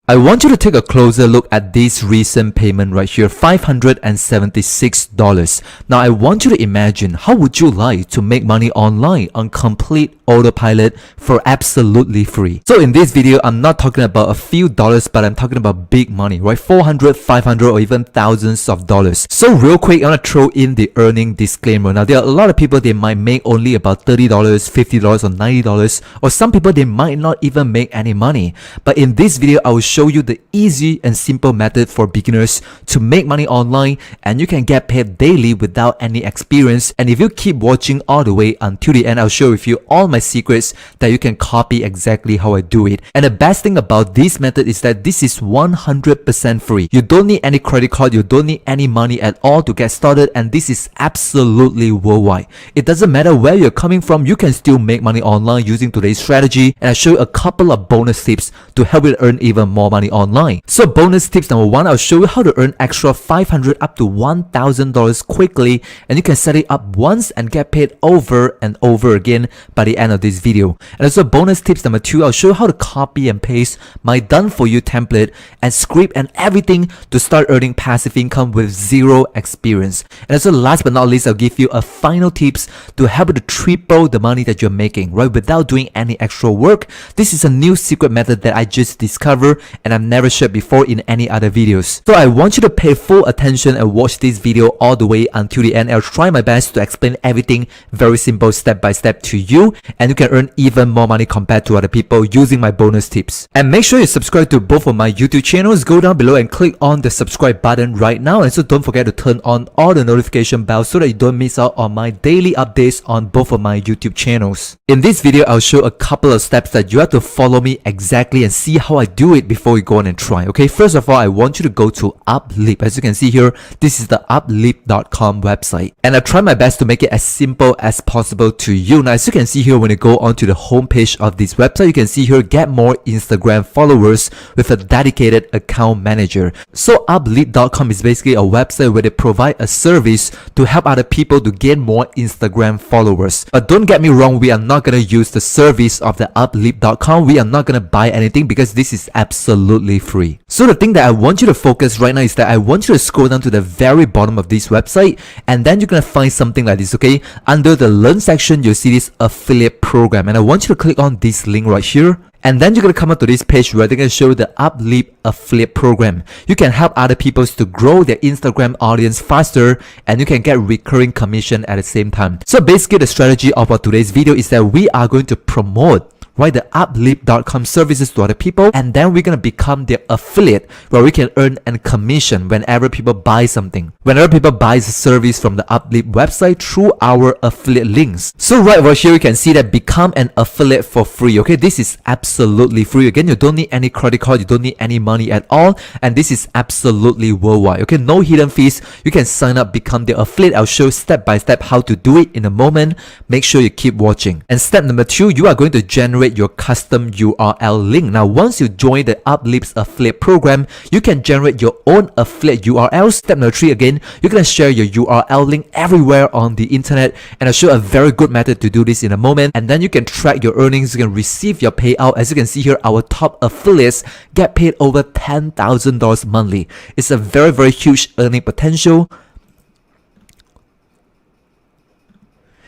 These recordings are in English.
I want you to take a closer look at this recent payment right here, $576. Now I want you to imagine, how would you like to make money online on complete autopilot for absolutely free? So in this video, I'm not talking about a few dollars, but I'm talking about big money, right? 400, 500, or even thousands of dollars. So real quick, I want to throw in the earning disclaimer. Now there are a lot of people, they might make only about $30, $50, or $90, or some people, they might not even make any money. But in this video, I will show you the easy and simple method for beginners to make money online, and you can get paid daily without any experience. And if you keep watching all the way until the end, I'll share with you all my secrets that you can copy exactly how I do it. And the best thing about this method is that this is 100% free. You don't need any credit card, you don't need any money at all to get started, and this is absolutely worldwide. It doesn't matter where you're coming from, you can still make money online using today's strategy. And I'll show you a couple of bonus tips to help you earn even more money online. So bonus tips number one, I'll show you how to earn extra $500 up to $1,000 quickly, and you can set it up once and get paid over and over again by the end of this video. And also bonus tips number two, I'll show you how to copy and paste my done for you template and script and everything to start earning passive income with zero experience. And also last but not least, I'll give you a final tips to help you to triple the money that you're making, right, without doing any extra work. This is a new secret method that I just discovered and I've never shared before in any other videos. So I want you to pay full attention and watch this video all the way until the end. I'll try my best to explain everything very simple step by step to you, and you can earn even more money compared to other people using my bonus tips. And make sure you subscribe to both of my YouTube channels. Go down below and click on the subscribe button right now, and so don't forget to turn on all the notification bells so that you don't miss out on my daily updates on both of my YouTube channels. In this video, I'll show a couple of steps that you have to follow me exactly and see how I do it before you go on and try. Okay, first of all, I want you to go to Uplift. As you can see here, this is the uplift.com website, and I try my best to make it as simple as possible to you. Now, as you can see here, when you go onto the homepage of this website, you can see here, get more Instagram followers with a dedicated account manager. So uplift.com is basically a website where they provide a service to help other people to gain more Instagram followers. But don't get me wrong, we are not going to use the service of the uplift.com. We are not going to buy anything because this is absolutely free. So the thing that I want you to focus right now is that I want you to scroll down to the very bottom of this website, and then you're going to find something like this, okay? Under the learn section, you'll see this affiliate program, and I want you to click on this link right here. And then you're going to come up to this page where they're going to show you the Uplift affiliate program. You can help other people to grow their Instagram audience faster, and you can get recurring commission at the same time. So basically the strategy of our today's video is that we are going to promote, right, the uplift.com services to other people, and then we're going to become their affiliate where we can earn a commission whenever people buy something. Whenever people buy a service from the Uplift website through our affiliate links. So right over here, you can see that become an affiliate for free. Okay, this is absolutely free. Again, you don't need any credit card, you don't need any money at all, and this is absolutely worldwide. Okay, no hidden fees. You can sign up, become the affiliate. I'll show you step by step how to do it in a moment. Make sure you keep watching. And step number two, you are going to generate your custom URL link. Now, once you join the Uplift's affiliate program, you can generate your own affiliate URL. Step number three, again, you're going to share your URL link everywhere on the internet, and I'll show a very good method to do this in a moment. And then you can track your earnings, you can receive your payout. As you can see here, our top affiliates get paid over $10,000 monthly. It's a very, very huge earning potential.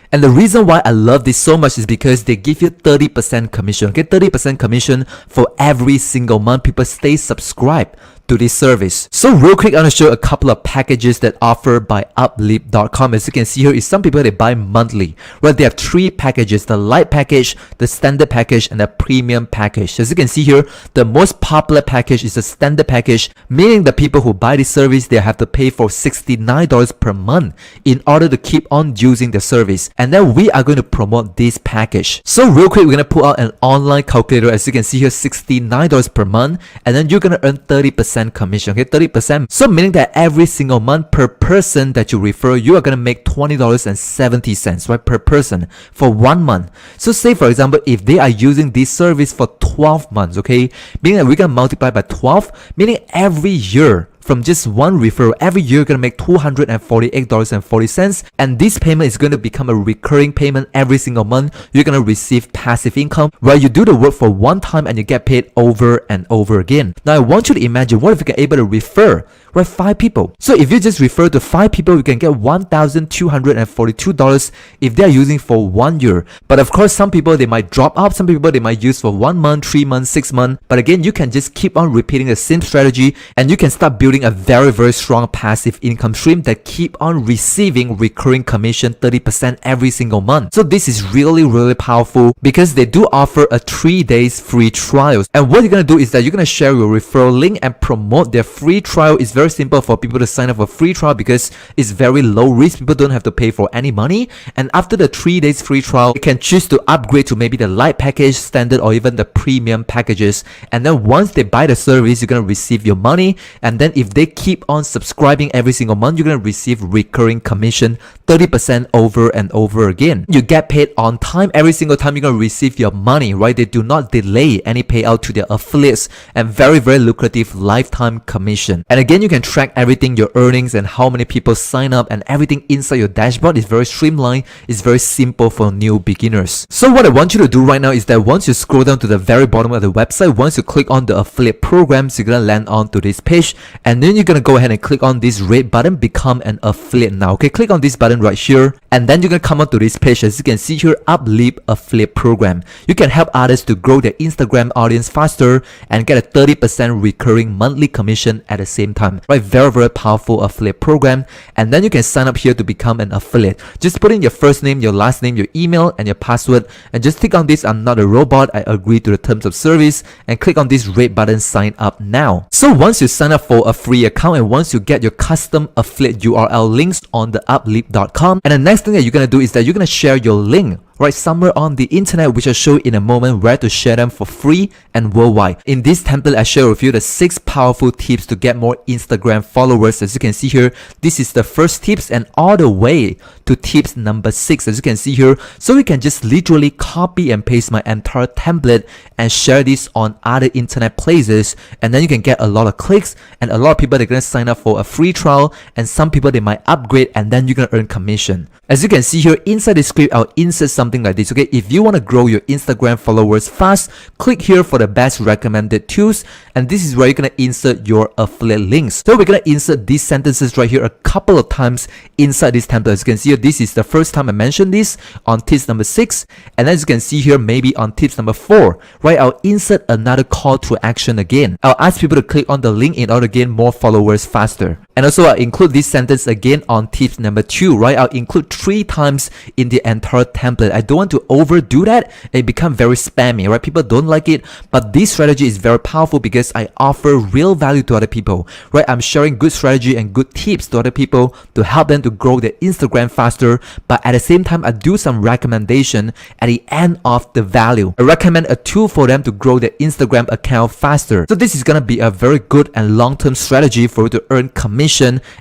And the reason why I love this so much is because they give you 30% commission. Okay, 30% commission for every single month people stay subscribed to this service. So real quick, I want to show a couple of packages that offered by uplift.com. As you can see here, is some people, they buy monthly, right? They have three packages: the light package, the standard package, and the premium package. As you can see here, the most popular package is the standard package, meaning the people who buy this service, they have to pay for $69 per month in order to keep on using the service. And then we are going to promote this package. So real quick, we're going to put out an online calculator. As you can see here, $69 per month, and then you're going to earn 30% commission. Okay, 30%. So meaning that every single month per person that you refer, you are going to make $20.70, right, per person for 1 month. So say for example, if they are using this service for 12 months, okay, meaning that we can multiply by 12, meaning every year from just one referral. Every year you're gonna make $248.40, and this payment is gonna become a recurring payment every single month. You're gonna receive passive income where you do the work for one time and you get paid over and over again. Now I want you to imagine, what if you can able to refer 5 people? So if you just refer to 5 people, you can get $1,242 if they are using for 1 year. But of course, some people, they might drop out, some people they might use for 1 month, 3 months, 6 months. But again, you can just keep on repeating the same strategy and you can start building a very, very strong passive income stream that keep on receiving recurring commission 30% every single month. So this is really, really powerful because they do offer a 3 days free trial. And what you're gonna do is that you're gonna share your referral link and promote their free trial. It's very simple for people to sign up for free trial because it's very low risk. People don't have to pay for any money. And after the 3 days free trial, you can choose to upgrade to maybe the light package, standard, or even the premium packages. And then once they buy the service, you're gonna receive your money. And then if they keep on subscribing every single month, you're gonna receive recurring commission 30% over and over again. You get paid on time. Every single time you're gonna receive your money, right? They do not delay any payout to their affiliates, and very, very lucrative lifetime commission. And again, you can track everything, your earnings and how many people sign up, and everything inside your dashboard is very streamlined. It's very simple for new beginners. So what I want you to do right now is that once you scroll down to the very bottom of the website, once you click on the affiliate programs, you're gonna land onto this page, and then you're gonna go ahead and click on this red button, become an affiliate now. Okay, click on this button right here, and then you're gonna come onto this page. As you can see here, Uplift affiliate program. You can help others to grow their Instagram audience faster and get a 30% recurring monthly commission at the same time. Right, very, very powerful affiliate program. And then you can sign up here to become an affiliate. Just put in your first name, your last name, your email, and your password, and just click on this "I'm not a robot, I agree to the terms of service," and click on this red button, sign up now. So once you sign up for a free account and once you get your custom affiliate URL links on the uplift.com, and the next thing that you're gonna do is that you're gonna share your link right somewhere on the internet, which I'll show in a moment where to share them for free and worldwide. In this template, I share with you the 6 powerful tips to get more Instagram followers. As you can see here, this is the first tips, and all the way to tips number 6, as you can see here. So you can just literally copy and paste my entire template and share this on other internet places, and then you can get a lot of clicks, and a lot of people, they're gonna sign up for a free trial, and some people, they might upgrade, and then you're gonna earn commission. As you can see here, inside the script, I'll insert something like this. Okay, if you want to grow your Instagram followers fast, click here for the best recommended tools, and this is where you're gonna insert your affiliate links. So we're gonna insert these sentences right here a couple of times inside this template. As you can see here, this is the first time I mentioned this on tips number 6, and as you can see here, maybe on tips number 4, right, I'll insert another call to action again. I'll ask people to click on the link in order to gain more followers faster. And also I'll include this sentence again on tips number 2, right? I'll include 3 times in the entire template. I don't want to overdo that. It become very spammy, right? People don't like it, but this strategy is very powerful because I offer real value to other people, right? I'm sharing good strategy and good tips to other people to help them to grow their Instagram faster, but at the same time, I do some recommendation at the end of the value. I recommend a tool for them to grow their Instagram account faster. So this is gonna be a very good and long-term strategy for you to earn commission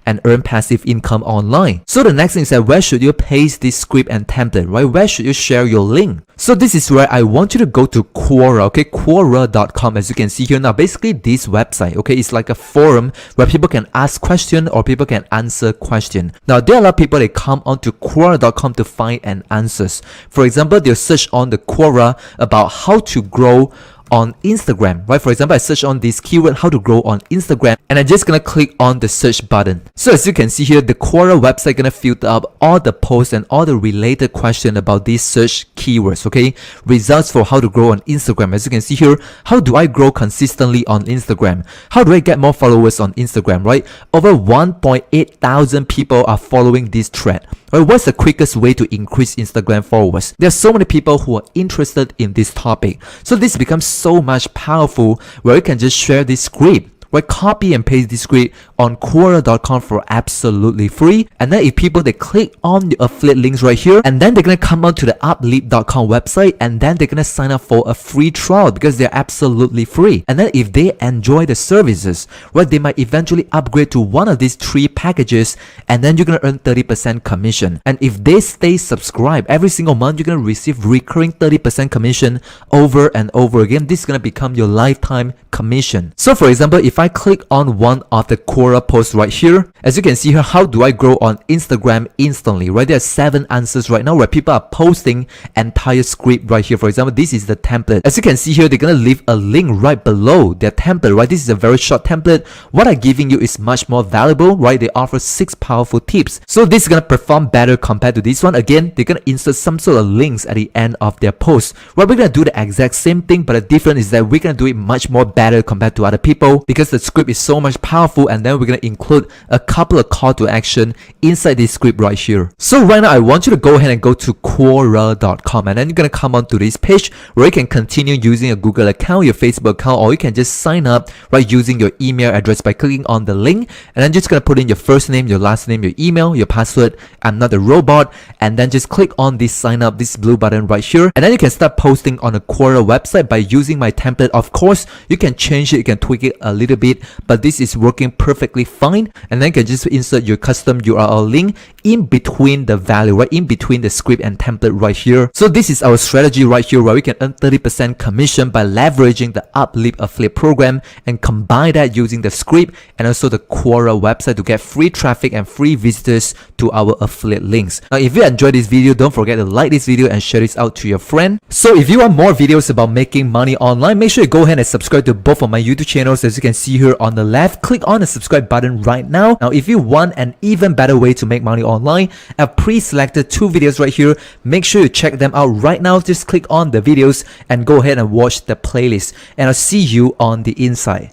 and earn passive income online. So the next thing is that where should you paste this script and template, right? Where should you share your link? So this is where I want you to go to Quora, okay? Quora.com, as you can see here. Now basically this website, okay, it's like a forum where people can ask questions or people can answer questions. Now there are a lot of people, they come onto Quora.com to find an answers. For example, they'll search on the Quora about how to grow on Instagram, right? For example, I search on this keyword, how to grow on Instagram, and I'm just gonna click on the search button. So as you can see here, the Quora website gonna filter up all the posts and all the related questions about these search keywords, okay? Results for how to grow on Instagram. As you can see here, how do I grow consistently on Instagram? How do I get more followers on Instagram, right? Over 1.8 thousand people are following this thread. Right, what's the quickest way to increase Instagram followers? There are so many people who are interested in this topic. So this becomes so much powerful where you can just share this script. Right, copy and paste this script on Quora.com for absolutely free. And then if people, they click on the affiliate links right here, and then they're gonna come on to the uplift.com website, and then they're gonna sign up for a free trial because they're absolutely free. And then if they enjoy the services, right, they might eventually upgrade to one of these 3 packages, and then you're gonna earn 30% commission. And if they stay subscribed every single month, you're gonna receive recurring 30% commission over and over again. This is gonna become your lifetime commission. So for example, if if I click on one of the Quora posts right here, as you can see here, how do I grow on Instagram instantly, right? There are 7 answers right now where people are posting entire script right here. For example, this is the template. As you can see here, they're gonna leave a link right below their template, right? This is a very short template. What I'm giving you is much more valuable, right? They offer 6 powerful tips. So this is gonna perform better compared to this one. Again, they're gonna insert some sort of links at the end of their post. Right, we're gonna do the exact same thing, but the difference is that we're gonna do it much more better compared to other people because the script is so much powerful, and then we're gonna include a couple of call to action inside this script right here. So right now, I want you to go ahead and go to Quora.com, and then you're gonna come onto this page where you can continue using your Google account, your Facebook account, or you can just sign up right using your email address by clicking on the link, and then just gonna put in your first name, your last name, your email, your password. I'm not a robot, and then just click on this sign up, this blue button right here, and then you can start posting on a Quora website by using my template. Of course, you can change it, you can tweak it a little bit, but this is working perfectly fine. And then you can just insert your custom URL link in between the value, right in between the script and template right here. So this is our strategy right here where we can earn 30% commission by leveraging the Uplift affiliate program and combine that using the script and also the Quora website to get free traffic and free visitors to our affiliate links. Now, if you enjoyed this video, don't forget to like this video and share this out to your friend. So if you want more videos about making money online, make sure you go ahead and subscribe to both of my YouTube channels. As you can see here on the left, click on the subscribe button right now. Now, if you want an even better way to make money online, I've pre-selected 2 videos right here. Make sure you check them out right now. Just click on the videos and go ahead and watch the playlist. And I'll see you on the inside.